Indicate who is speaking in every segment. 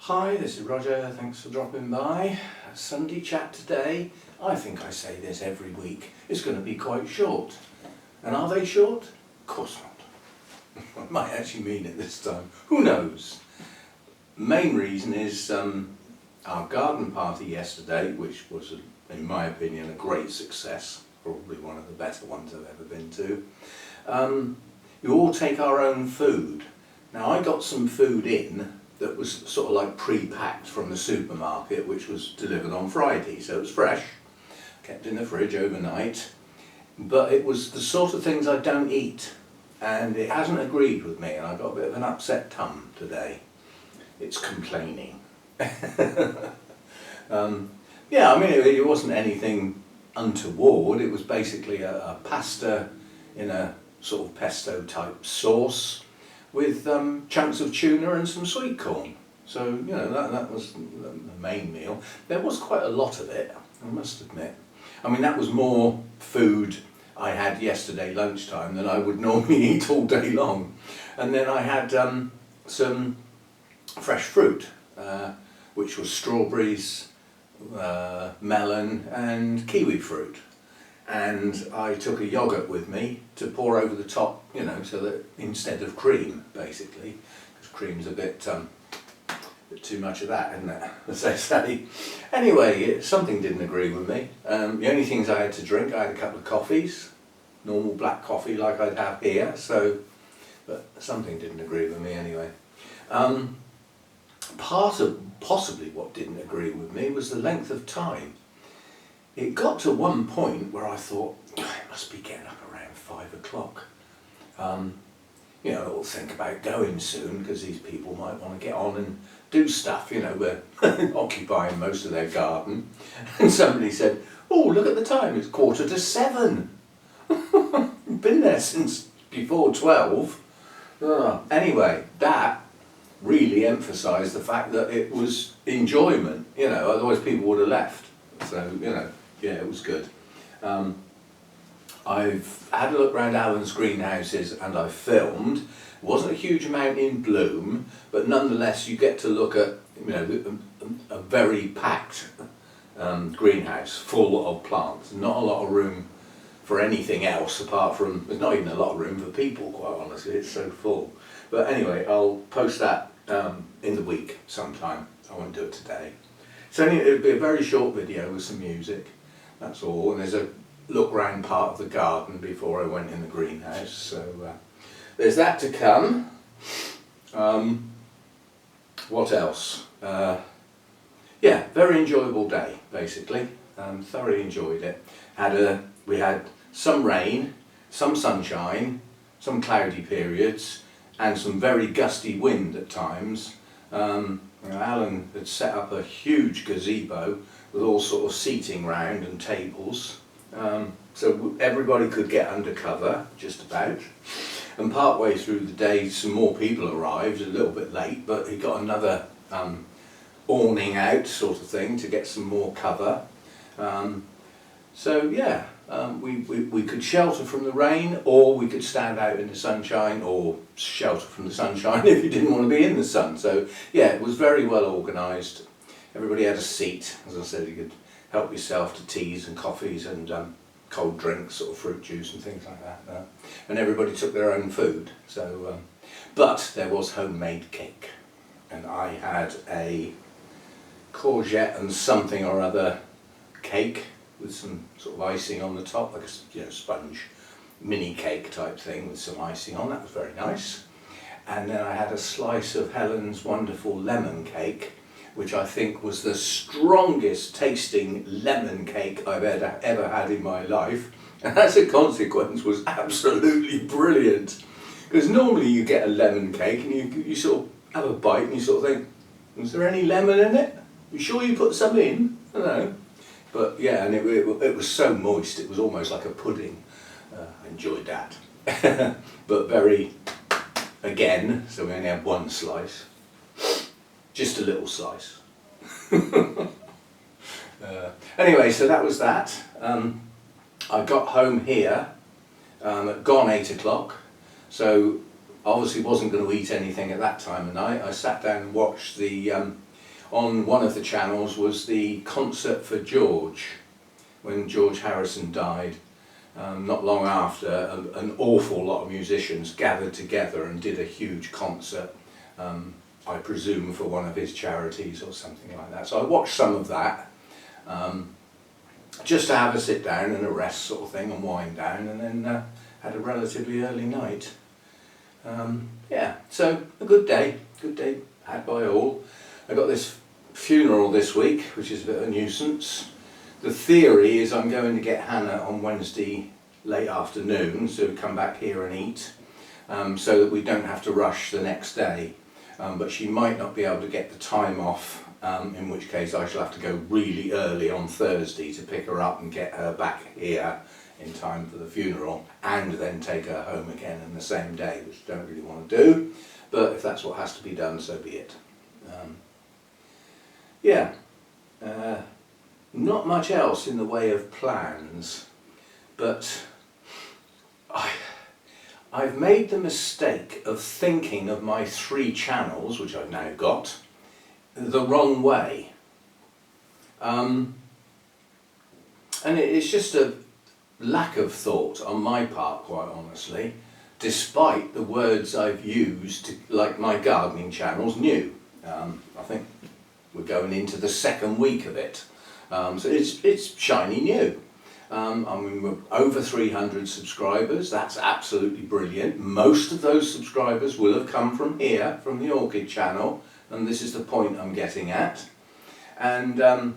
Speaker 1: Hi, this is Roger, thanks for dropping by. Sunday chat today. I think I say this every week. It's going to be quite short. And are they short? Of course not. I might actually mean it this time. Who knows? Main reason is our garden party yesterday, which was, in my opinion, a great success. Probably one of the better ones I've ever been to. We all take our own food. Now I got some food in that was sort of like pre-packed from the supermarket, which was delivered on Friday, so it was fresh, kept in the fridge overnight, but it was the sort of things I don't eat, and it hasn't agreed with me, and I got a bit of an upset tum today. It's complaining. Yeah, I mean it wasn't anything untoward. It was basically a pasta in a sort of pesto type sauce with chunks of tuna and some sweet corn. So, you know, that was the main meal. There was quite a lot of it, I must admit. I mean, that was more food I had yesterday lunchtime than I would normally eat all day long. And then I had some fresh fruit, which was strawberries, melon and kiwi fruit. And I took a yoghurt with me to pour over the top, you know, so that instead of cream, basically, because cream's a bit too much of that, isn't it, as they say. Anyway, something didn't agree with me. The only things I had to drink, I had a couple of coffees, normal black coffee like I'd have here, so, but something didn't agree with me anyway. Part of possibly what didn't agree with me was the length of time. It got to one point where I thought, it must be getting up around 5 o'clock. You know, I'll think about going soon because these people might want to get on and do stuff, you know, we're occupying most of their garden. And somebody said, oh, look at the time, it's 7:15. Been there since before 12. Anyway, that really emphasised the fact that it was enjoyment, you know, otherwise people would have left. So, you know, yeah, it was good. I've had a look around Alan's greenhouses and I've filmed. It wasn't a huge amount in bloom, but nonetheless you get to look at, you know, a very packed greenhouse full of plants. Not a lot of room for anything else apart from, there's not even a lot of room for people, quite honestly, it's so full. But anyway, I'll post that in the week sometime. I won't do it today. So it'll be a very short video with some music, that's all, and there's a look round part of the garden before I went in the greenhouse, so there's that to come. What else? Yeah, very enjoyable day basically, thoroughly enjoyed it. We had some rain, some sunshine, some cloudy periods and some very gusty wind at times. Alan had set up a huge gazebo with all sort of seating round and tables, so everybody could get under cover, just about. And part way through the day some more people arrived, a little bit late, but he got another awning out sort of thing to get some more cover. So yeah, we could shelter from the rain, or we could stand out in the sunshine, or shelter from the sunshine if you didn't want to be in the sun. So yeah, it was very well organised. Everybody had a seat. As I said, you could help yourself to teas and coffees and cold drinks, sort of fruit juice and things like that. And everybody took their own food. So, but there was homemade cake, and I had a courgette and something or other cake with some sort of icing on the top, like a, you know, sponge mini cake type thing with some icing on. That was very nice. And then I had a slice of Helen's wonderful lemon cake, which I think was the strongest tasting lemon cake I've ever had in my life, and as a consequence was absolutely brilliant. Because normally you get a lemon cake and you sort of have a bite and you sort of think, is there any lemon in it? You sure you put some in? I don't know. But yeah, and it was so moist, it was almost like a pudding. I enjoyed that. But very, again, so we only had one slice. Just a little slice. Anyway, so that was that. I got home here at gone 8 o'clock, so obviously wasn't going to eat anything at that time of night. I sat down and watched the on one of the channels was the concert for George, when George Harrison died. Not long after, an awful lot of musicians gathered together and did a huge concert, I presume for one of his charities or something like that. So I watched some of that, just to have a sit down and a rest sort of thing and wind down, and then had a relatively early night. Yeah, so a good day had by all. I got this funeral this week, which is a bit of a nuisance. The theory is I'm going to get Hannah on Wednesday late afternoon, so come back here and eat, so that we don't have to rush the next day. But she might not be able to get the time off, in which case I shall have to go really early on Thursday to pick her up and get her back here in time for the funeral, and then take her home again in the same day, which I don't really want to do, but if that's what has to be done, so be it. Yeah, not much else in the way of plans, but I've made the mistake of thinking of my 3 channels, which I've now got, the wrong way. And it's just a lack of thought on my part, quite honestly, despite the words I've used, like my gardening channel's new. I think we're going into the 2nd week of it, so it's shiny new. I mean, we're over 300 subscribers. That's absolutely brilliant. Most of those subscribers will have come from here, from the Orchid channel, and this is the point I'm getting at. And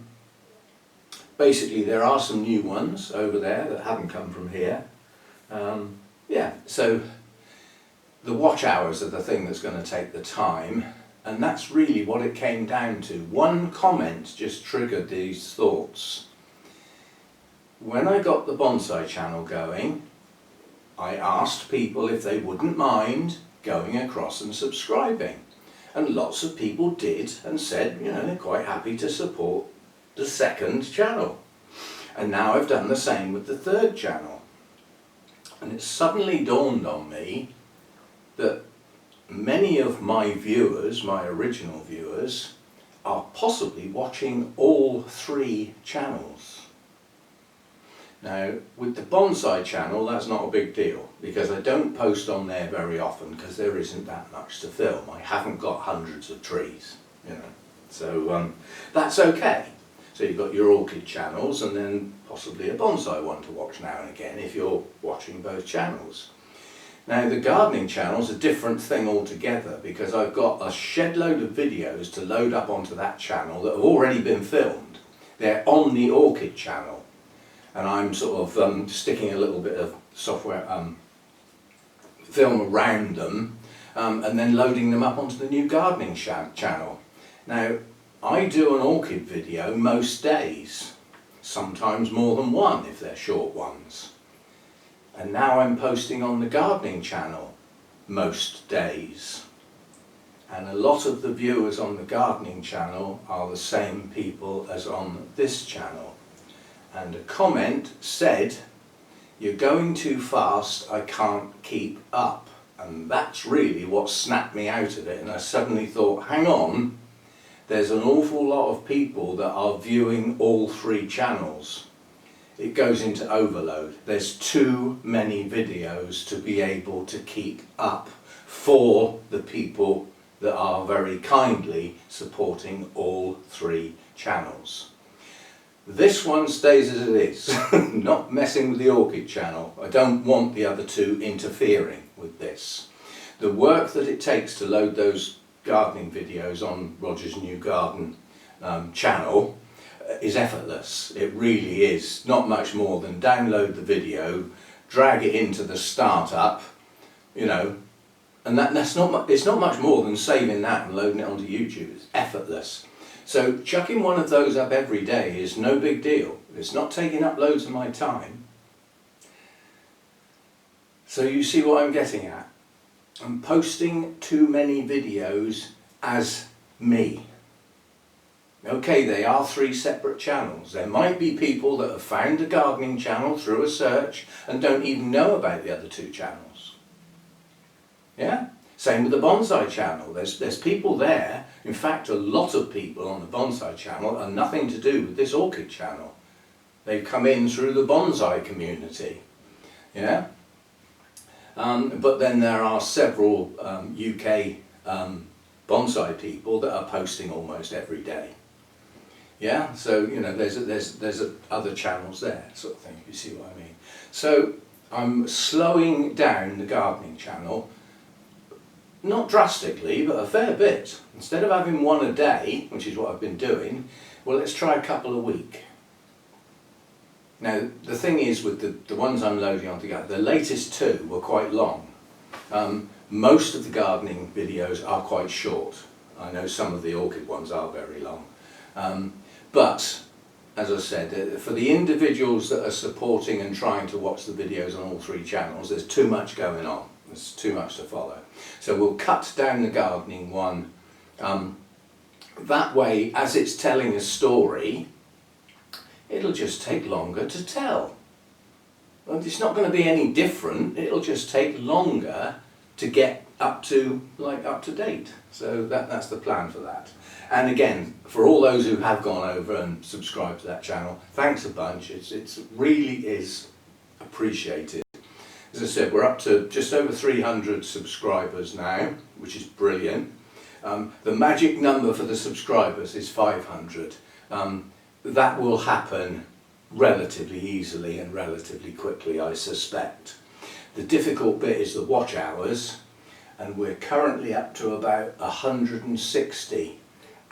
Speaker 1: basically there are some new ones over there that haven't come from here. Yeah, so the watch hours are the thing that's going to take the time, and that's really what it came down to. One comment just triggered these thoughts. When I got the bonsai channel going, I asked people if they wouldn't mind going across and subscribing, and lots of people did and said, you know, they're quite happy to support the 2nd channel. And now I've done the same with the 3rd channel, and it suddenly dawned on me that many of my viewers, my original viewers, are possibly watching all 3 channels. Now, with the bonsai channel, that's not a big deal, because I don't post on there very often because there isn't that much to film. I haven't got hundreds of trees, you know, so that's okay. So you've got your orchid channels and then possibly a bonsai one to watch now and again if you're watching both channels. Now, the gardening channel's a different thing altogether, because I've got a shed load of videos to load up onto that channel that have already been filmed. They're on the Orchid channel, and I'm sort of sticking a little bit of software film around them, and then loading them up onto the new gardening channel. Now, I do an orchid video most days, sometimes more than one if they're short ones. And now I'm posting on the gardening channel most days. And a lot of the viewers on the gardening channel are the same people as on this channel. And a comment said, "You're going too fast, I can't keep up." And that's really what snapped me out of it. And I suddenly thought, hang on, there's an awful lot of people that are viewing all 3 channels. It goes into overload. There's too many videos to be able to keep up for the people that are very kindly supporting all 3 channels. This one stays as it is, not messing with the Orchid channel. I don't want the other 2 interfering with this. The work that it takes to load those gardening videos on Roger's New Garden channel is effortless. It really is. Not much more than download the video, drag it into the startup, you know, and it's not much more than saving that and loading it onto YouTube. It's effortless. So chucking one of those up every day is no big deal. It's not taking up loads of my time. So you see what I'm getting at. I'm posting too many videos as me. Okay, they are 3 separate channels. There might be people that have found the gardening channel through a search and don't even know about the other 2 channels. Yeah? Same with the bonsai channel. There's people there. In fact, a lot of people on the bonsai channel are nothing to do with this orchid channel. They've come in through the bonsai community. Yeah. But then there are several UK bonsai people that are posting almost every day. Yeah, so you know there's other channels there, sort of thing. If you see what I mean. So I'm slowing down the gardening channel, not drastically, but a fair bit. Instead of having one a day, which is what I've been doing, well, let's try a couple a week. Now, the thing is with the ones I'm loading on together, the latest two were quite long. Most of the gardening videos are quite short. I know some of the orchid ones are very long. But, as I said, for the individuals that are supporting and trying to watch the videos on all three channels, there's too much going on. There's too much to follow. So we'll cut down the gardening one. That way, as it's telling a story, it'll just take longer to tell. Well, it's not going to be any different. It'll just take longer to get up to date. So that's the plan for that. And again, for all those who have gone over and subscribed to that channel, thanks a bunch. It's really is appreciated. As I said, we're up to just over 300 subscribers now, which is brilliant. The magic number for the subscribers is 500. That will happen relatively easily and relatively quickly, I suspect. The difficult bit is the watch hours, and we're currently up to about 160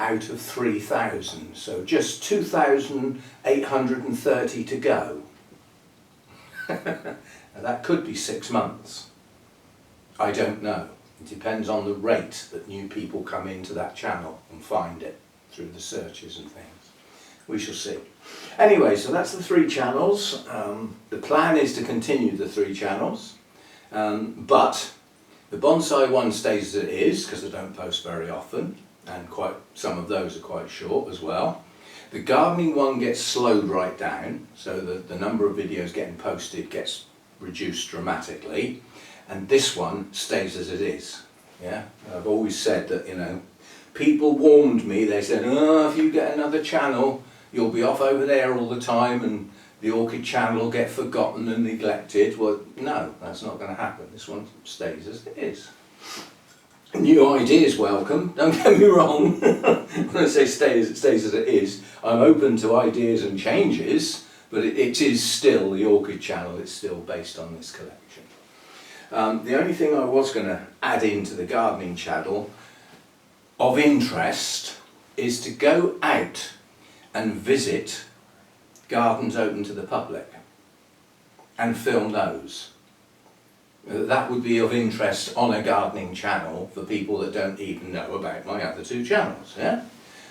Speaker 1: out of 3,000, so just 2,830 to go. Now that could be 6 months. I don't know. It depends on the rate that new people come into that channel and find it through the searches and things. We shall see. Anyway, so that's the three channels. The plan is to continue the three channels, but the bonsai one stays as it is because I don't post very often, and some of those are quite short as well. The gardening one gets slowed right down, so the number of videos getting posted gets reduced dramatically, and this one stays as it is. Yeah, I've always said that, you know, people warned me. They said, oh, if you get another channel, you'll be off over there all the time and the orchid channel will get forgotten and neglected. Well, no, that's not going to happen. This one stays as it is. New ideas welcome, don't get me wrong. When I say stays as it is, I'm open to ideas and changes, but it is still the orchid channel. It's still based on this collection. The only thing I was going to add into the gardening channel of interest is to go out and visit gardens open to the public and film those. That would be of interest on a gardening channel for people that don't even know about my other two channels. Yeah?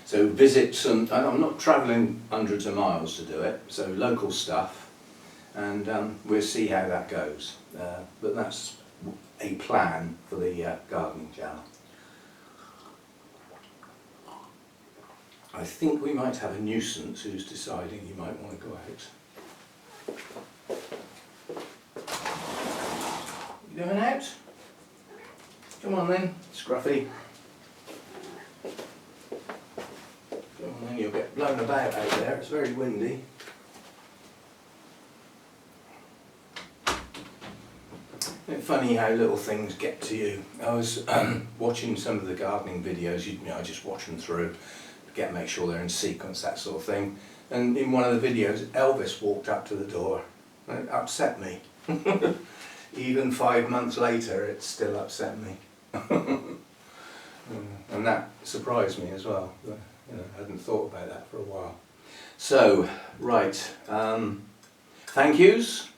Speaker 1: So visit some, I'm not travelling hundreds of miles to do it, so local stuff, and we'll see how that goes. But that's a plan for the gardening channel. I think we might have a nuisance who's deciding he might want to go out. You going out? Come on then, Scruffy. Come on then, you'll get blown about out there, it's very windy. It's funny how little things get to you. I was watching some of the gardening videos, you know, I just watch them through. Make sure they're in sequence, that sort of thing. And in one of the videos, Elvis walked up to the door. And it upset me. Even 5 months later, it still upset me. And that surprised me as well. But, you know, I hadn't thought about that for a while. So, right. Thank yous.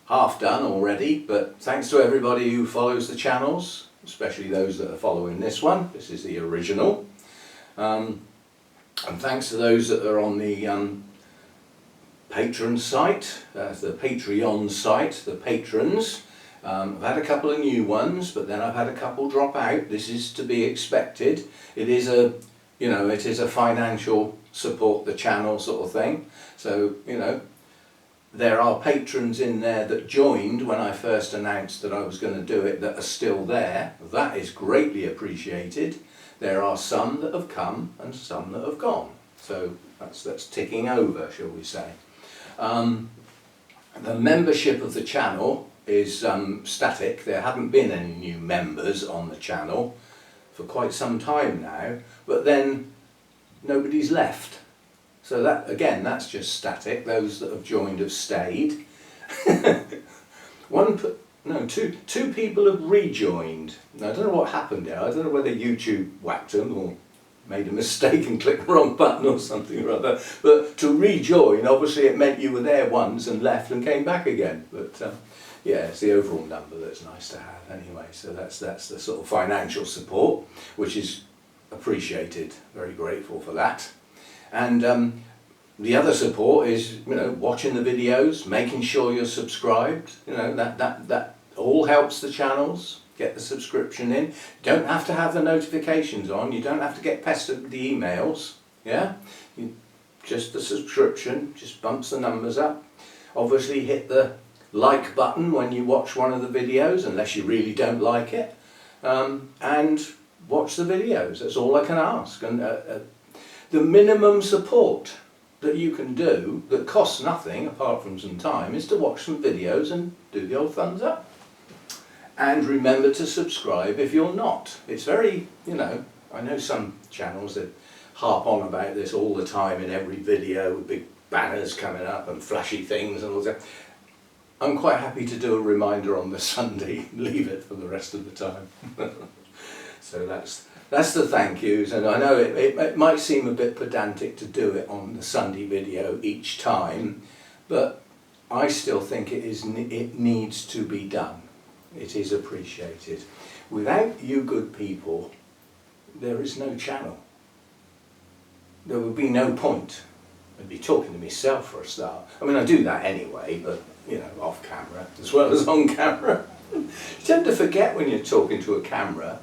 Speaker 1: Half done already, but thanks to everybody who follows the channels, especially those that are following this one. This is the original. And thanks to those that are on the patron site, the Patreon site, the patrons. I've had a couple of new ones, but then I've had a couple drop out. This is to be expected. It is a financial support the channel sort of thing. So, you know, there are patrons in there that joined when I first announced that I was going to do it that are still there. That is greatly appreciated. There are some that have come and some that have gone. So that's ticking over, shall we say. The membership of the channel is static. There haven't been any new members on the channel for quite some time now, but then nobody's left. So that, again, that's just static. Those that have joined have stayed. Two people have rejoined. Now, I don't know what happened there. I don't know whether YouTube whacked them or made a mistake and clicked the wrong button or something or other. But to rejoin, obviously it meant you were there once and left and came back again. But yeah, it's the overall number that's nice to have anyway. So that's the sort of financial support, which is appreciated. Very grateful for that. And the other support is, watching the videos, making sure you're subscribed. That all helps the channels. Get the subscription in. You don't have to have the notifications on. You don't have to get pestered with the emails. Yeah, just the subscription just bumps the numbers up. Obviously, hit the like button when you watch one of the videos, unless you really don't like it, and watch the videos. That's all I can ask. And the minimum support that you can do that costs nothing apart from some time is to watch some videos and do the old thumbs up. And remember to subscribe if you're not. It's very, I know some channels that harp on about this all the time in every video with big banners coming up and flashy things and all that. I'm quite happy to do a reminder on the Sunday, leave it for the rest of the time. So that's the thank yous, and I know it might seem a bit pedantic to do it on the Sunday video each time, but I still think it needs to be done. It is appreciated. Without you good people, there is no channel. There would be no point. I'd be talking to myself for a start. I mean, I do that anyway, but off camera as well as on camera. You tend to forget when you're talking to a camera.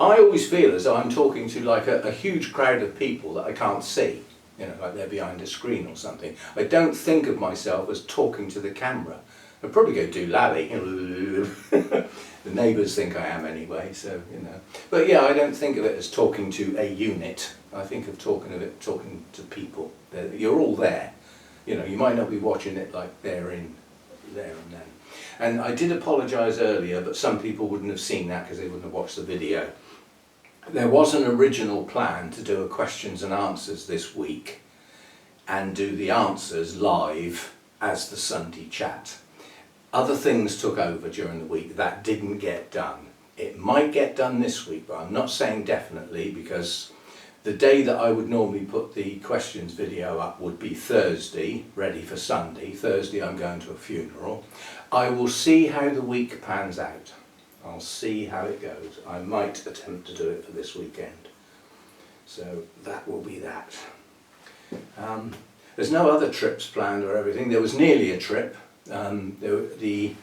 Speaker 1: I always feel as though I'm talking to like a huge crowd of people that I can't see, like they're behind a screen or something. I don't think of myself as talking to the camera. I'd probably go do lally. The neighbours think I am anyway, so But yeah, I don't think of it as talking to a unit. I think of talking to people. You're all there. You might not be watching it like they're in there and then. And I did apologise earlier, but some people wouldn't have seen that because they wouldn't have watched the video. There was an original plan to do a questions and answers this week and do the answers live as the Sunday chat. Other things took over during the week. That didn't get done. It might get done this week, but I'm not saying definitely, because the day that I would normally put the questions video up would be Thursday, ready for Sunday. Thursday I'm going to a funeral. I will see how the week pans out. I'll see how it goes. I might attempt to do it for this weekend. So that will be that. There's no other trips planned or everything. There was nearly a trip. The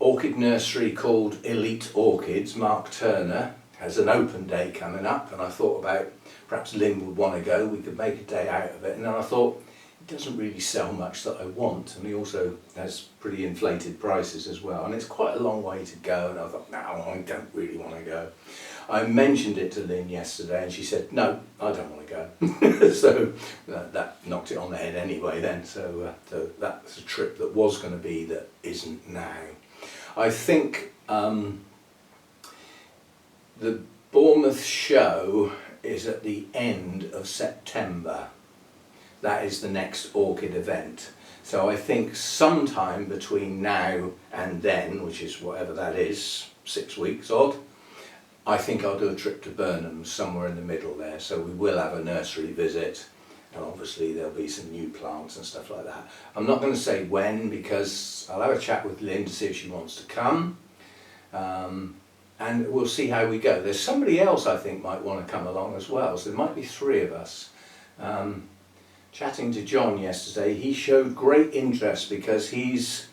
Speaker 1: orchid nursery called Elite Orchids, Mark Turner, has an open day coming up, and I thought about perhaps Lynn would want to go. We could make a day out of it, and then I thought it doesn't really sell much that I want, and he also has pretty inflated prices as well, and it's quite a long way to go, and I thought, no, I don't really want to go. I mentioned it to Lynn yesterday and she said, no, I don't want to go. So that knocked it on the head anyway then. So that's a trip that was going to be that isn't now. I think the Bournemouth show is at the end of September. That is the next orchid event. So I think sometime between now and then, which is whatever that is, 6 weeks odd, I think I'll do a trip to Burnham, somewhere in the middle there. So we will have a nursery visit, and obviously there'll be some new plants and stuff like that. I'm not going to say when, because I'll have a chat with Lynn to see if she wants to come, and we'll see how we go. There's somebody else I think might want to come along as well, so there might be 3 of us. Chatting to John yesterday, he showed great interest because he's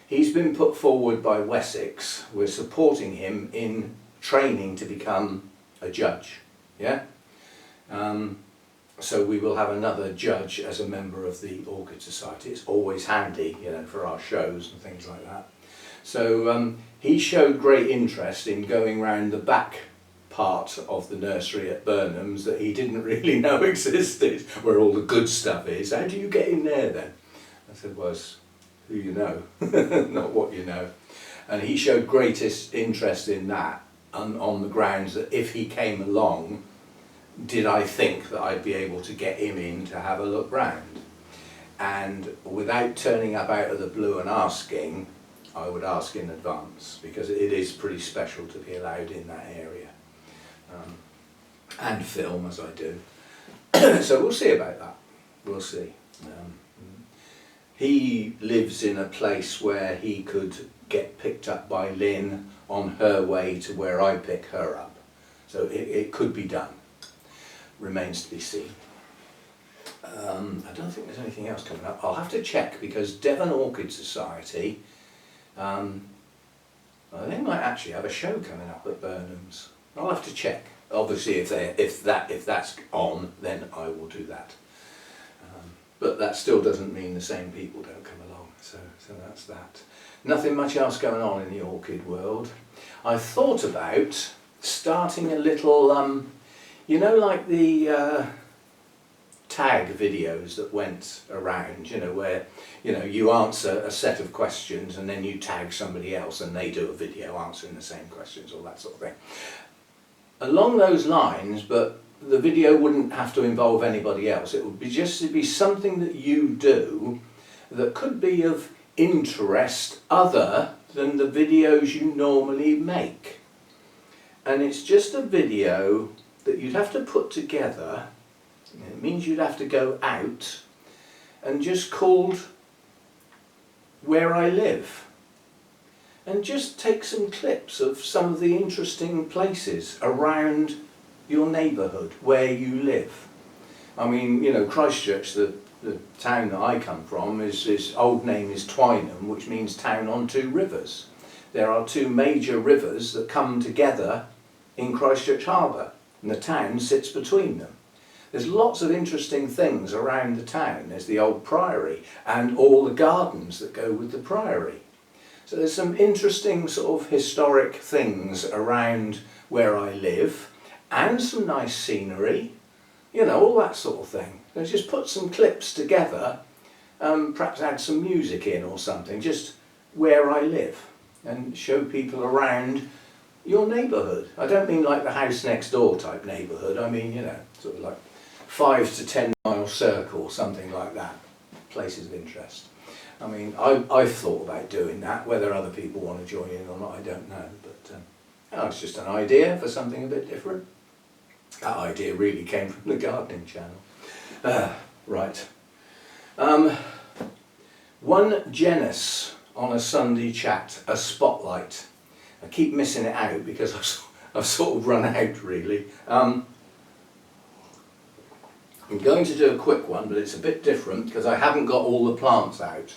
Speaker 1: been put forward by Wessex. We're supporting him in training to become a judge, yeah? So we will have another judge as a member of the Orchid Society. It's always handy, you know, for our shows and things like that. So he showed great interest in going round the back part of the nursery at Burnham's that he didn't really know existed, where all the good stuff is. How do you get in there then? I said, well, it's who you know, not what you know. And he showed greatest interest in that on the grounds that if he came along, did I think that I'd be able to get him in to have a look round? And without turning up out of the blue and asking, I would ask in advance, because it is pretty special to be allowed in that area. And film as I do. So we'll see about that. We'll see. He lives in a place where he could get picked up by Lynn on her way to where I pick her up. So it could be done. Remains to be seen. I don't think there's anything else coming up. I'll have to check, because Devon Orchid Society, they might actually have a show coming up at Burnham's. I'll have to check. Obviously, if that's on, then I will do that. But that still doesn't mean the same people don't come along. So that's that. Nothing much else going on in the orchid world. I thought about starting a little, you know, like the tag videos that went around, you know, where, you know, you answer a set of questions and then you tag somebody else and they do a video answering the same questions, or that sort of thing. Along those lines, but the video wouldn't have to involve anybody else. It would be just to be something that you do that could be of interest other than the videos you normally make. And it's just a video that you'd have to put together. It means you'd have to go out and just called Where I Live. And just take some clips of some of the interesting places around your neighbourhood where you live. I mean, you know, Christchurch, the town that I come from, its old name is Twynham, which means town on two rivers. There are two major rivers that come together in Christchurch Harbour, and the town sits between them. There's lots of interesting things around the town. There's the old priory and all the gardens that go with the priory. So there's some interesting sort of historic things around where I live, and some nice scenery, you know, all that sort of thing. So just put some clips together, perhaps add some music in or something, just where I live, and show people around your neighbourhood. I don't mean like the house next door type neighbourhood, I mean, you know, sort of like 5 to 10 mile circle, something like that, places of interest. I mean, I've thought about doing that. Whether other people want to join in or not, I don't know, but it's just an idea for something a bit different. That idea really came from the gardening channel. Right. One genus on a Sunday chat, a spotlight. I keep missing it out because I've sort of run out really. I'm going to do a quick one, but it's a bit different because I haven't got all the plants out.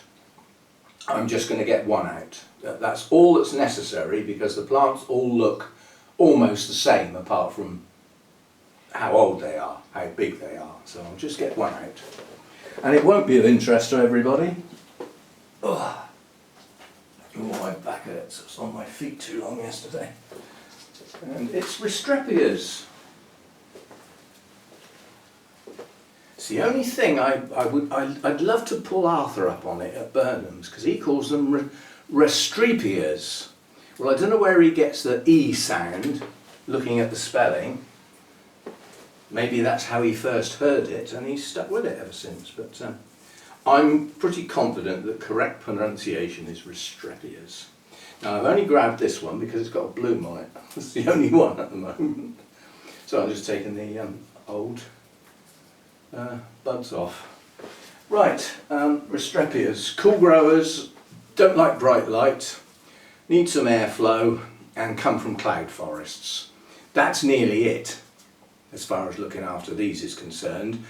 Speaker 1: I'm just going to get one out. That's all that's necessary because the plants all look almost the same apart from how old they are, how big they are. So I'll just get one out. And it won't be of interest to everybody. Oh, my back hurts. I was on my feet too long yesterday. And it's Restrepias. It's the only thing I'd love to pull Arthur up on it at Burnham's because he calls them Restrepias. Well, I don't know where he gets the E sound, looking at the spelling. Maybe that's how he first heard it and he's stuck with it ever since. But I'm pretty confident that correct pronunciation is Restrepias. Now I've only grabbed this one because it's got a bloom on it. It's the only one at the moment. So I'm just taking the old buds off. Right, Restrepias. Cool growers, don't like bright light, need some airflow and come from cloud forests. That's nearly it. As far as looking after these is concerned,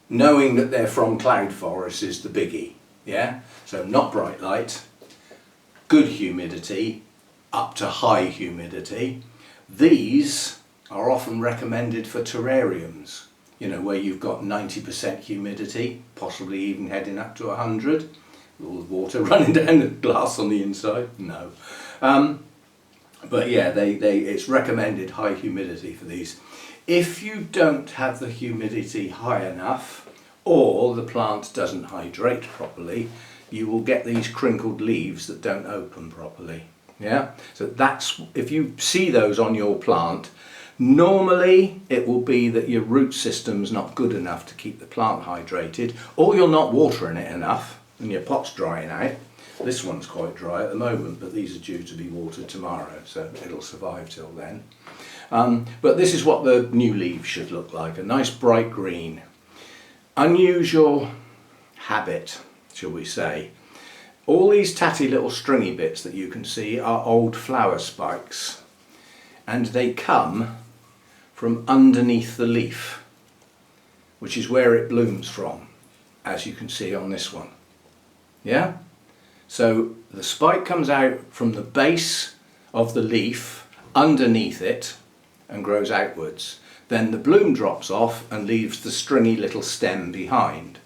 Speaker 1: knowing that they're from cloud forests is the biggie, yeah? So not bright light, good humidity, up to high humidity. These are often recommended for terrariums, you know, where you've got 90% humidity, possibly even heading up to 100, with all the water running down the glass on the inside. No. But yeah, it's recommended high humidity for these. If you don't have the humidity high enough, or the plant doesn't hydrate properly, you will get these crinkled leaves that don't open properly. Yeah, so that's, if you see those on your plant, normally it will be that your root system's not good enough to keep the plant hydrated, or you're not watering it enough and your pot's drying out. This one's quite dry at the moment, but these are due to be watered tomorrow, so it'll survive till then. But this is what the new leaves should look like, a nice bright green. Unusual habit, shall we say. All these tatty little stringy bits that you can see are old flower spikes, and they come from underneath the leaf, which is where it blooms from, as you can see on this one. Yeah? So the spike comes out from the base of the leaf underneath it and grows outwards. Then the bloom drops off and leaves the stringy little stem behind.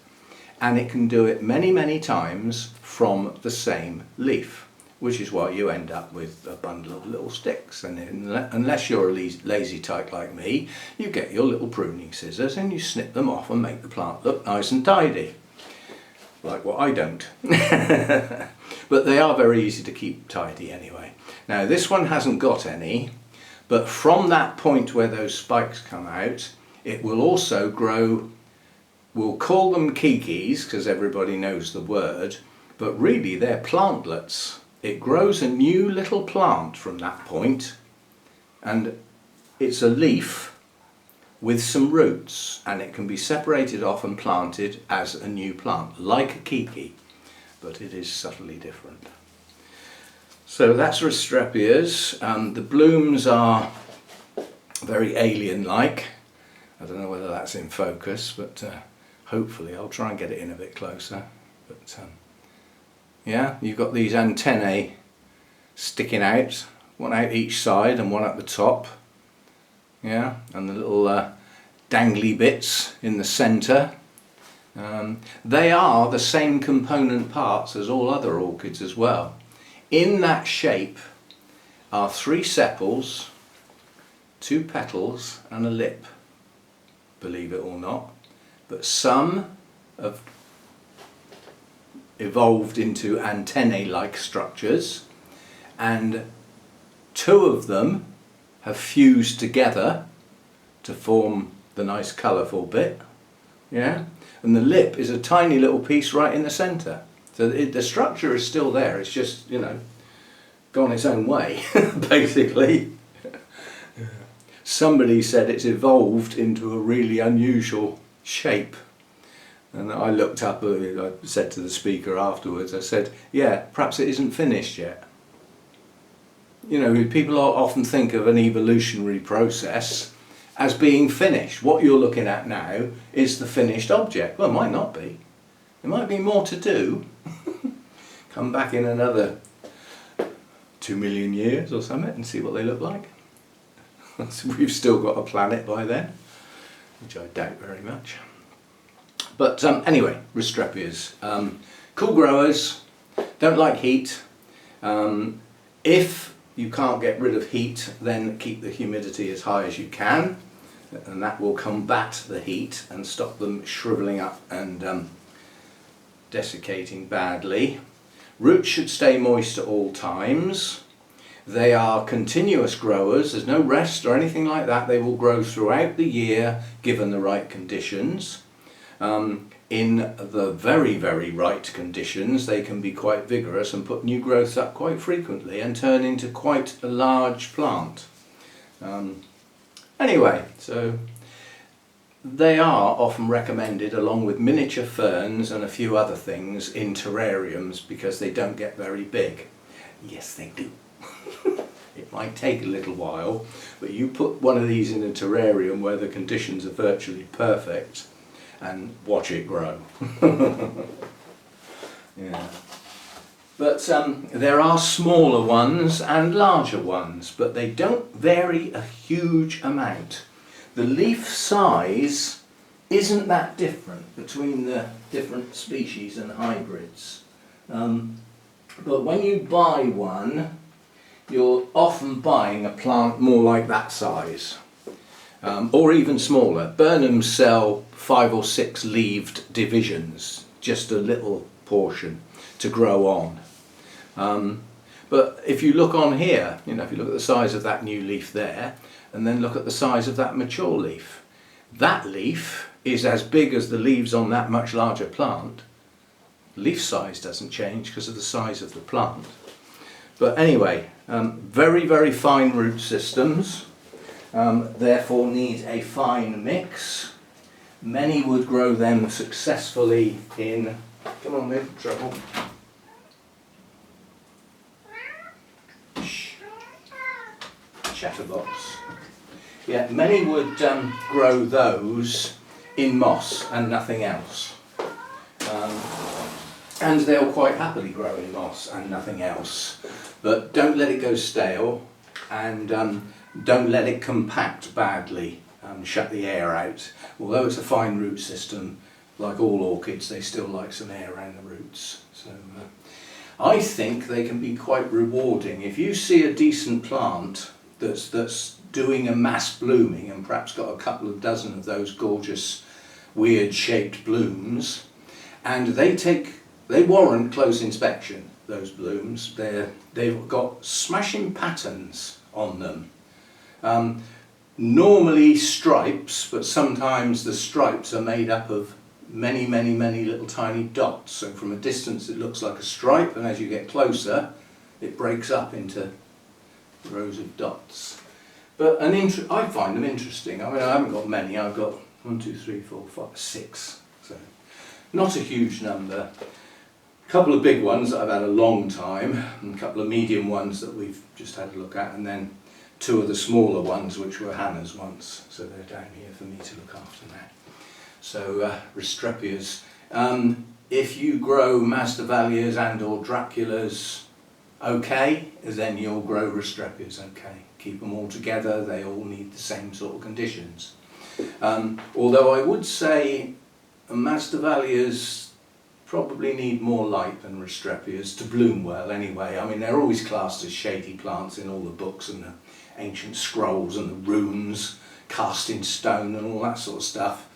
Speaker 1: And it can do it many, many times from the same leaf, which is why you end up with a bundle of little sticks. And unless you're a lazy tyke like me, you get your little pruning scissors and you snip them off and make the plant look nice and tidy. Like what I don't. But they are very easy to keep tidy anyway. Now this one hasn't got any, but from that point where those spikes come out, it will also grow. We'll call them kikis because everybody knows the word, but really they're plantlets. It grows a new little plant from that point, and it's a leaf with some roots, and it can be separated off and planted as a new plant, like a kiki, but it is subtly different. So that's Restrepias. The blooms are very alien-like. I don't know whether that's in focus, but hopefully I'll try and get it in a bit closer. But yeah, you've got these antennae sticking out, one out each side and one at the top. Yeah, and the little dangly bits in the centre. They are the same component parts as all other orchids as well. In that shape are 3 sepals, 2 petals and a lip, believe it or not. But some have evolved into antennae-like structures, and 2 of them have fused together to form the nice colourful bit. Yeah, and the lip is a tiny little piece right in the centre. So the structure is still there, it's just, you know, gone its own way, basically. Somebody said it's evolved into a really unusual shape. And I looked up, I said to the speaker afterwards, I said, yeah, perhaps it isn't finished yet. You know, people often think of an evolutionary process as being finished. What you're looking at now is the finished object. Well, it might not be. There might be more to do. Come back in another 2 million years or something and see what they look like. We've still got a planet by then, which I doubt very much. But anyway, Restrepias. Cool growers, don't like heat. If you can't get rid of heat, then keep the humidity as high as you can, and that will combat the heat and stop them shriveling up and desiccating badly. Roots should stay moist at all times. They are continuous growers, there's no rest or anything like that. They will grow throughout the year given the right conditions. In the very, very right conditions, they can be quite vigorous and put new growths up quite frequently and turn into quite a large plant. Anyway, so they are often recommended along with miniature ferns and a few other things in terrariums because they don't get very big. Yes, they do. It might take a little while, but you put one of these in a terrarium where the conditions are virtually perfect and watch it grow. Yeah. But there are smaller ones and larger ones, but they don't vary a huge amount. The leaf size isn't that different between the different species and hybrids. But when you buy one, you're often buying a plant more like that size, or even smaller. Burnhams sell 5 or 6 leaved divisions, just a little portion to grow on. But if you look on here, you know, if you look at the size of that new leaf there, and then look at the size of that mature leaf, that leaf is as big as the leaves on that much larger plant. Leaf size doesn't change because of the size of the plant. But anyway, very, very fine root systems, therefore need a fine mix. Many would grow them successfully in, come on then, trouble. Shh. Chatterbox. Yeah, many would grow those in moss and nothing else. And they'll quite happily grow in moss and nothing else. But don't let it go stale, and don't let it compact badly, shut the air out. Although it's a fine root system, like all orchids, they still like some air around the roots. So I think they can be quite rewarding. If you see a decent plant that's doing a mass blooming and perhaps got a couple of dozen of those gorgeous weird shaped blooms, and they warrant close inspection, those blooms. They've got smashing patterns on them. Normally stripes, but sometimes the stripes are made up of many, many, many little tiny dots. So from a distance it looks like a stripe, and as you get closer it breaks up into rows of dots. But I find them interesting. I mean, I haven't got many. I've got 1, 2, 3, 4, 5, 6. So not a huge number. A couple of big ones that I've had a long time, and a couple of medium ones that we've just had a look at, and then 2 of the smaller ones which were Hannah's once. So they're down here for me to look after now. So Restrepias. If you grow Masdevallias and or Draculas okay, then you'll grow Restrepias okay. Keep them all together, they all need the same sort of conditions. Although I would say Masdevallias probably need more light than Restrepias to bloom well anyway. I mean, they're always classed as shady plants in all the books and the ancient scrolls and the runes, cast in stone and all that sort of stuff.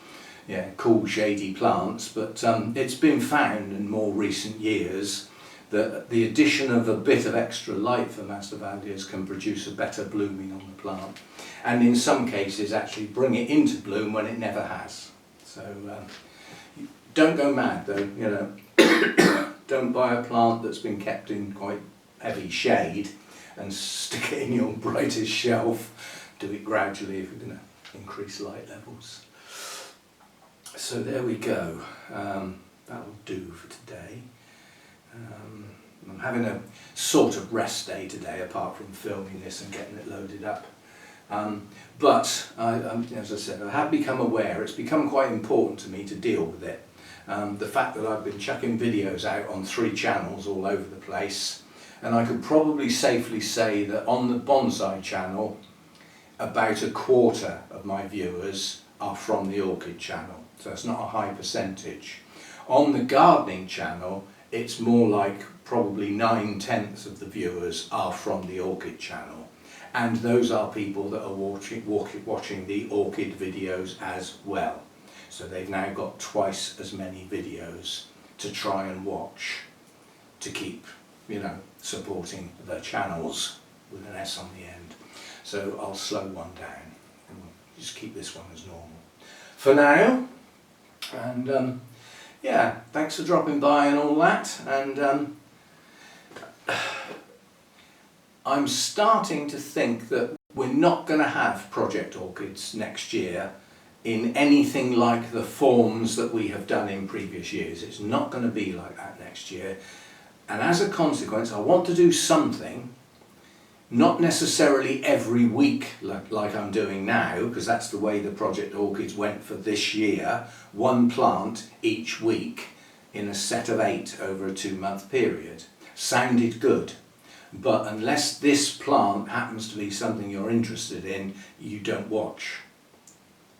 Speaker 1: Yeah, cool shady plants, but it's been found in more recent years that the addition of a bit of extra light for Masdevallias can produce a better blooming on the plant, and in some cases actually bring it into bloom when it never has. So don't go mad though, you know. Don't buy a plant that's been kept in quite heavy shade and stick it in your brightest shelf. Do it gradually if you're going to increase light levels. So there we go. That'll do for today. I'm having a sort of rest day today, apart from filming this and getting it loaded up. But as I said, I have become aware, it's become quite important to me to deal with it. The fact that I've been chucking videos out on 3 channels all over the place, and I could probably safely say that on the bonsai channel, about a quarter of my viewers are from the Orchid channel, so it's not a high percentage. On the gardening channel, it's more like probably 9/10 of the viewers are from the Orchid channel, and those are people that are watching the Orchid videos as well. So they've now got twice as many videos to try and watch to keep, you know, supporting the channels with an S on the end. So I'll slow one down and we'll just keep this one as normal for now. And yeah, thanks for dropping by and all that. And I'm starting to think that we're not going to have Project Orchids next year in anything like the forms that we have done in previous years. It's not going to be like that next year. And as a consequence, I want to do something, not necessarily every week like I'm doing now, because that's the way the Project Orchids went for this year, 1 plant each week in a set of 8 over a 2-month period. Sounded good, but unless this plant happens to be something you're interested in, you don't watch.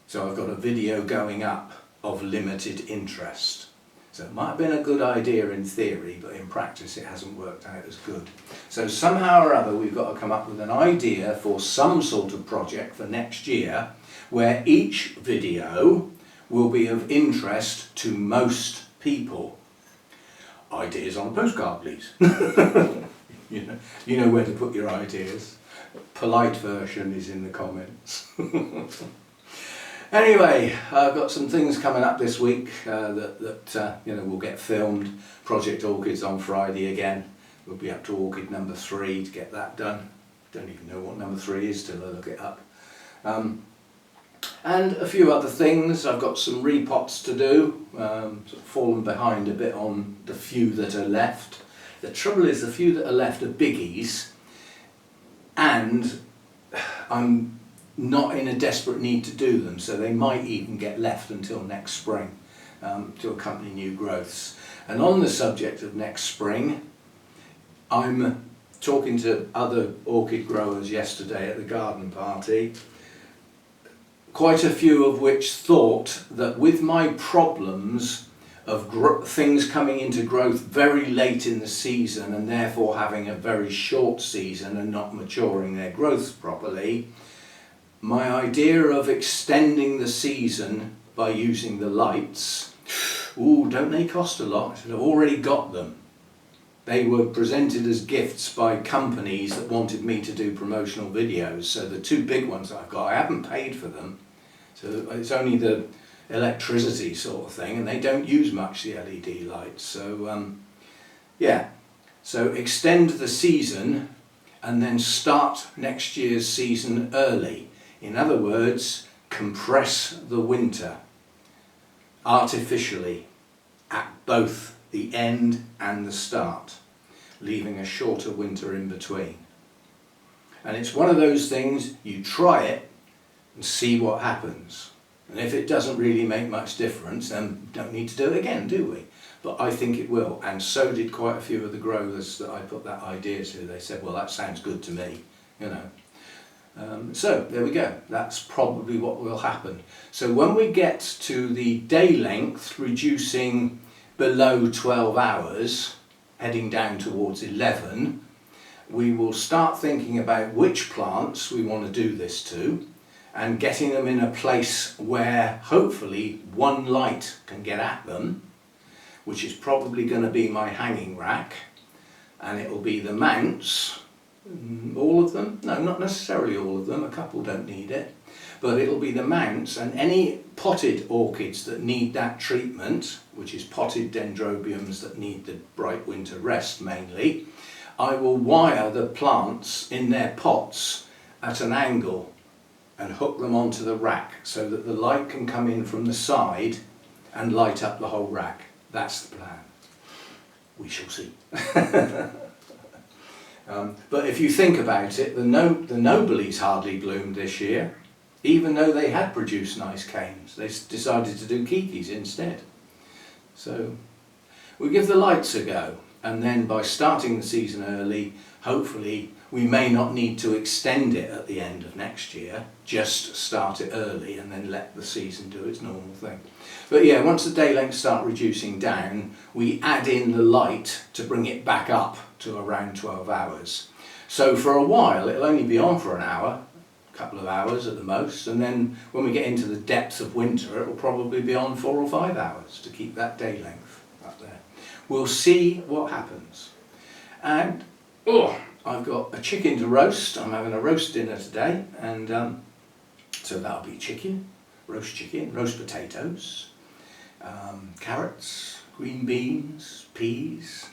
Speaker 1: So I've got a video going up of limited interest. So it might have been a good idea in theory, but in practice it hasn't worked out as good. So somehow or other we've got to come up with an idea for some sort of project for next year where each video will be of interest to most people. Ideas on a postcard, please. You know where to put your ideas. Polite version is in the comments. Anyway, I've got some things coming up this week that will get filmed. Project Orchids on Friday again. We'll be up to Orchid number 3 to get that done. Don't even know what number 3 is till I look it up. And a few other things. I've got some repots to do. Sort of fallen behind a bit on the few that are left. The trouble is the few that are left are biggies, and I'm not in a desperate need to do them, so they might even get left until next spring to accompany new growths. And on the subject of next spring, I'm talking to other orchid growers yesterday at the garden party, quite a few of which thought that with my problems of things coming into growth very late in the season and therefore having a very short season and not maturing their growths properly, my idea of extending the season by using the lights, don't they cost a lot? I said, I've already got them. They were presented as gifts by companies that wanted me to do promotional videos. So the 2 big ones I've got, I haven't paid for them. So it's only the electricity sort of thing, and they don't use much, the LED lights. So yeah, so extend the season and then start next year's season early. In other words, compress the winter artificially at both the end and the start, leaving a shorter winter in between. And it's one of those things, you try it and see what happens. And if it doesn't really make much difference, then we don't need to do it again, do we? But I think it will, and so did quite a few of the growers that I put that idea to. They said, well, that sounds good to me, you know. So there we go, that's probably what will happen. So when we get to the day length reducing below 12 hours, heading down towards 11, we will start thinking about which plants we want to do this to and getting them in a place where hopefully one light can get at them, which is probably going to be my hanging rack, and it will be the mounts. All of them? No, not necessarily all of them, a couple don't need it, but it'll be the mounts and any potted orchids that need that treatment, which is potted dendrobiums that need the bright winter rest mainly. I will wire the plants in their pots at an angle and hook them onto the rack so that the light can come in from the side and light up the whole rack. That's the plan. We shall see. But if you think about it, the Noblies hardly bloomed this year, even though they had produced nice canes. They decided to do kikis instead. So we give the lights a go, and then by starting the season early, hopefully we may not need to extend it at the end of next year, just start it early and then let the season do its normal thing. But yeah, once the day lengths start reducing down, we add in the light to bring it back up to around 12 hours. So for a while it'll only be on for an hour, a couple of hours at the most, and then when we get into the depths of winter it'll probably be on 4 or 5 hours to keep that day length up there. We'll see what happens. And I've got a chicken to roast. I'm having a roast dinner today, and so that'll be chicken, roast potatoes, carrots, green beans, peas,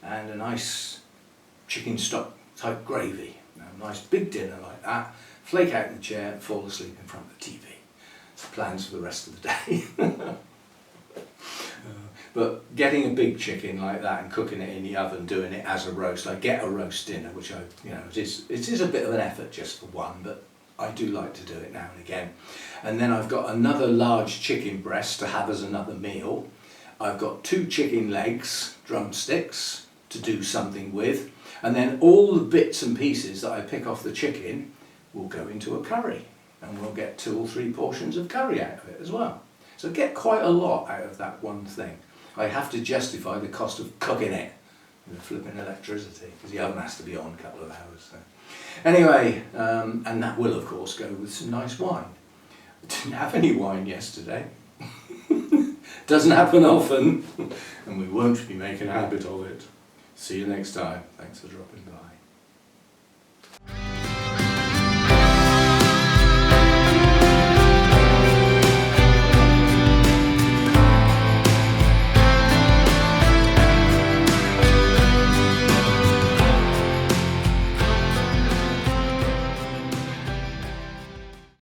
Speaker 1: and a nice chicken stock type gravy. A nice big dinner like that, flake out in the chair, fall asleep in front of the TV. That's the plans for the rest of the day. But getting a big chicken like that and cooking it in the oven, doing it as a roast, I get a roast dinner, which it is a bit of an effort just for one, but I do like to do it now and again. And then I've got another large chicken breast to have as another meal. I've got 2 chicken legs, drumsticks, to do something with. And then all the bits and pieces that I pick off the chicken will go into a curry. And we'll get 2 or 3 portions of curry out of it as well. So I get quite a lot out of that one thing. I have to justify the cost of cooking it with flipping electricity, because the oven has to be on a couple of hours. So. Anyway, and that will of course go with some nice wine. I didn't have any wine yesterday. Doesn't happen often, and we won't be making a habit of it. See you next time. Thanks for dropping by.